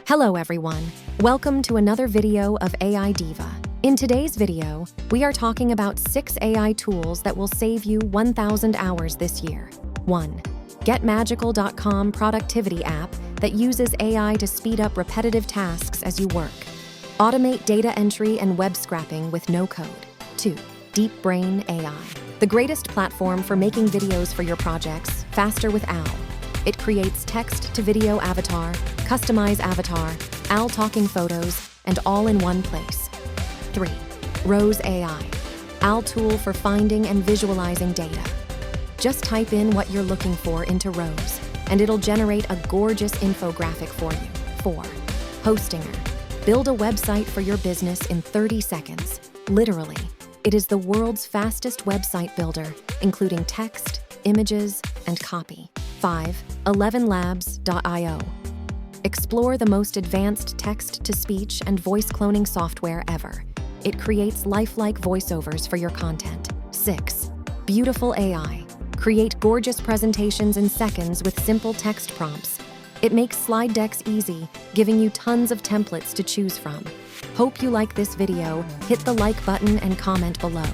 Hello everyone, welcome to another video of AI Diva. In today's video, we are talking about 6 AI tools that will save you 1,000 hours this year. 1. GetMagical.com productivity app that uses AI to speed up repetitive tasks as you work. Automate data entry and web scraping with no code. 2. Deep Brain AI, the greatest platform for making videos for your projects, faster with OWL. It creates text-to-video avatar, customize avatar, OWL talking photos, and all in one place. 3. Rose AI, OWL tool for finding and visualizing data. Just type in what you're looking for into Rose, and it'll generate a gorgeous infographic for you. 4. Hostinger, build a website for your business in 30 seconds. Literally, it is the world's fastest website builder, including text, images, and copy. 5. 11labs.io. Explore the most advanced text-to-speech and voice cloning software ever. It creates lifelike voiceovers for your content. 6. Beautiful AI. Create gorgeous presentations in seconds with simple text prompts. It makes slide decks easy, giving you tons of templates to choose from. Hope you like this video. Hit the like button and comment below.